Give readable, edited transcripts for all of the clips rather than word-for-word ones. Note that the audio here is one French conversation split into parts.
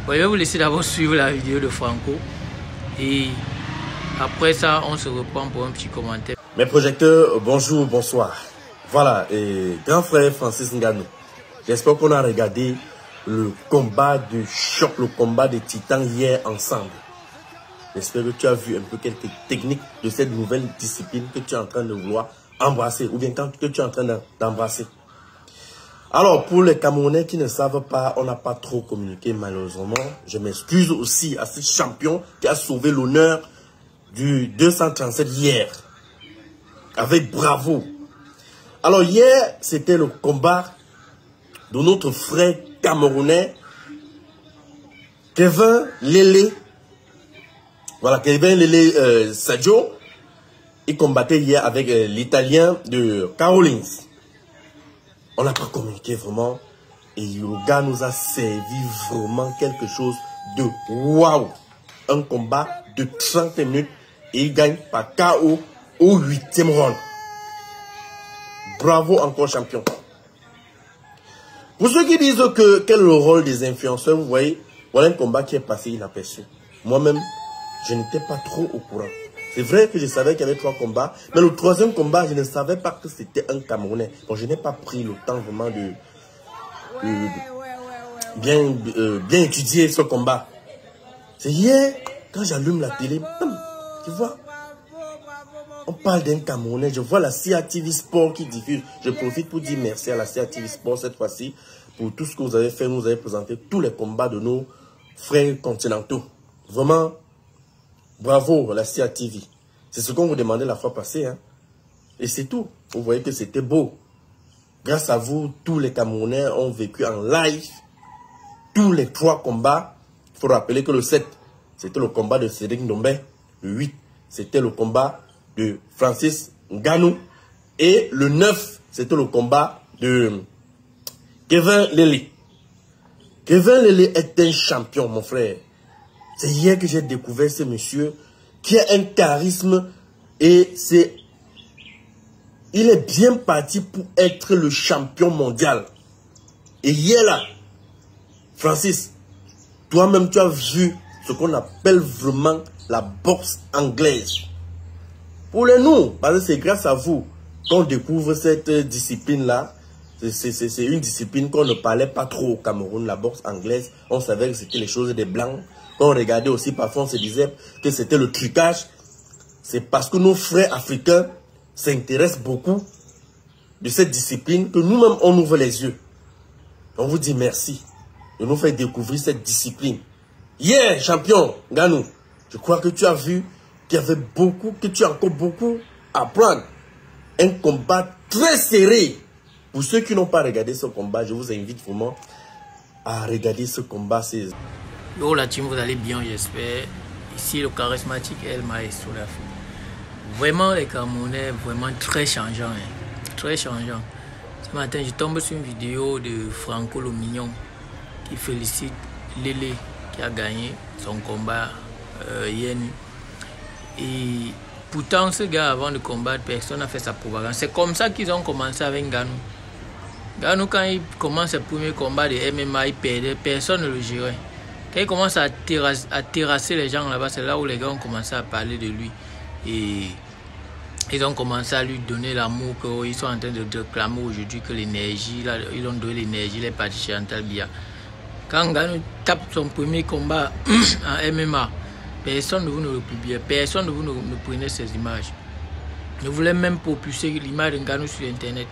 Bon, je vais vous laisser d'abord suivre la vidéo de Franco. Et après ça, on se reprend pour un petit commentaire. Mes projecteurs, bonjour, bonsoir. Voilà, et grand frère Francis Ngannou. J'espère qu'on a regardé le combat de choc, le combat des titans hier ensemble. J'espère que tu as vu un peu quelques techniques de cette nouvelle discipline que tu es en train de vouloir embrasser, ou bien que tu es en train d'embrasser. Alors, pour les Camerounais qui ne savent pas, on n'a pas trop communiqué malheureusement. Je m'excuse aussi à ce champion qui a sauvé l'honneur du 237 hier. Avec bravo. Alors hier, c'était le combat de notre frère camerounais, Kevin Lele. Voilà, Kevin Lele Sadio. Il combattait hier avec l'Italien de Carolines. On n'a pas communiqué vraiment. Et le gars nous a servi vraiment quelque chose de waouh. Un combat de 30 minutes. Et il gagne par KO au 8e round. Bravo encore champion. Pour ceux qui disent que quel est le rôle des influenceurs, vous voyez, voilà un combat qui est passé inaperçu. Moi-même, je n'étais pas trop au courant. C'est vrai que je savais qu'il y avait 3 combats, mais le 3e combat, je ne savais pas que c'était un Camerounais. Donc je n'ai pas pris le temps vraiment de bien étudier ce combat. C'est hier, quand j'allume la télé, tu vois, on parle d'un Camerounais, je vois la CATV Sport qui diffuse. Je profite pour dire merci à la CATV Sport cette fois-ci pour tout ce que vous avez fait. Nous avez présenté tous les combats de nos frères continentaux. Vraiment, bravo la CATV. C'est ce qu'on vous demandait la fois passée. Hein. Et c'est tout. Vous voyez que c'était beau. Grâce à vous, tous les Camerounais ont vécu en live tous les 3 combats. Il faut rappeler que le 7, c'était le combat de Cédric Ndombé. Le 8, c'était le combat de Francis Ngannou. Et le 9, c'était le combat de Kevin Lele. Kevin Lele est un champion, mon frère. C'est hier que j'ai découvert ce monsieur qui a un charisme et il est bien parti pour être le champion mondial. Et hier là, Francis, toi-même tu as vu ce qu'on appelle vraiment la boxe anglaise. Pour les nous, parce que c'est grâce à vous qu'on découvre cette discipline-là. C'est une discipline qu'on ne parlait pas trop au Cameroun, la boxe anglaise. On savait que c'était les choses des Blancs. Quand on regardait aussi, parfois on se disait que c'était le trucage. C'est parce que nos frères africains s'intéressent beaucoup de cette discipline que nous-mêmes on ouvre les yeux. On vous dit merci de nous faire découvrir cette discipline. Yeah, champion Ngannou, je crois que tu as vu qu'il y avait beaucoup, que tu as encore beaucoup à apprendre. Un combat très serré. Pour ceux qui n'ont pas regardé ce combat, je vous invite vraiment à regarder ce combat. Yo la team, vous allez bien, j'espère. Ici le charismatique El Maestro la fille. Vraiment les Camerounais, vraiment très changeants. Hein. Très changeants. Ce matin, je tombe sur une vidéo de Franco le Mignon qui félicite Lele qui a gagné son combat hier. Et pourtant, ce gars, avant de combattre, personne n'a fait sa propagande. C'est comme ça qu'ils ont commencé avec Ngannou. Ngannou, quand il commence ses premiers combats de MMA, il perdait, personne ne le gérait. Quand il commence à terrasser les gens là-bas, c'est là où les gars ont commencé à parler de lui. Et ils ont commencé à lui donner l'amour qu'ils sont en train de réclamer aujourd'hui, que l'énergie, ils ont donné l'énergie, les partis chez Antal Biya. Quand Ngannou tape son premier combat en MMA, personne de vous ne le publiait, personne de vous ne prenait ces images. Ne voulait même propulser l'image de Ngannou sur Internet.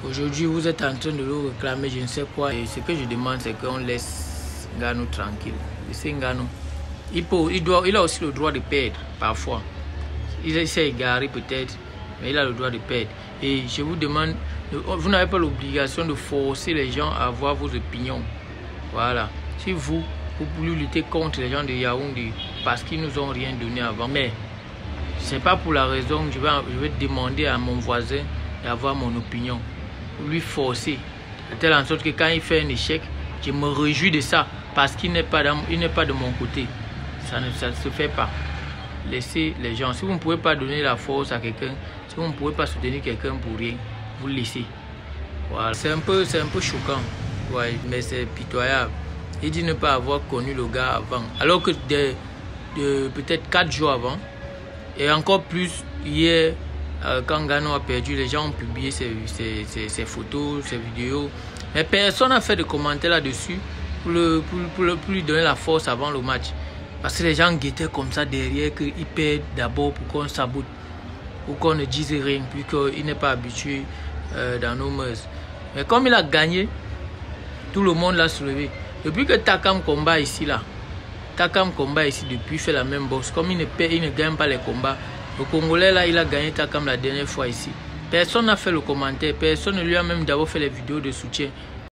Aujourd'hui, vous êtes en train de le réclamer, je ne sais quoi. Et ce que je demande, c'est qu'on laisse Ngannou tranquille. Laissez Ngannou. Il a aussi le droit de perdre, parfois. Il s'est égaré peut-être, mais il a le droit de perdre. Et je vous demande, vous n'avez pas l'obligation de forcer les gens à avoir vos opinions. Voilà. Si vous voulez lutter contre les gens de Yaoundé, parce qu'ils nous ont rien donné avant. Mais c'est pas pour la raison que je vais demander à mon voisin d'avoir mon opinion. Lui forcer. De telle sorte que quand il fait un échec, je me réjouis de ça. Parce qu'il n'est pas de mon côté. Ça ne se fait pas. Laissez les gens. Si vous ne pouvez pas donner la force à quelqu'un, si vous ne pouvez pas soutenir quelqu'un pour rien, vous laissez. Voilà. C'est un peu choquant. Ouais, mais c'est pitoyable. Il dit ne pas avoir connu le gars avant. Alors que peut-être 4 jours avant, et encore plus hier, quand Gano a perdu, les gens ont publié ses photos, ses vidéos. Mais personne n'a fait de commentaires là-dessus pour lui donner la force avant le match. Parce que les gens guettaient comme ça derrière qu'il perd d'abord pour qu'on sabote. Pour qu'on ne dise rien, puisqu'il n'est pas habitué dans nos mœurs. Mais comme il a gagné, tout le monde l'a soulevé. Depuis que Takam combat ici, depuis, fait la même boxe. Comme il ne gagne pas les combats, le Congolais là, il a gagné Takam la dernière fois ici. Personne n'a fait le commentaire, personne ne lui a même d'abord fait les vidéos de soutien.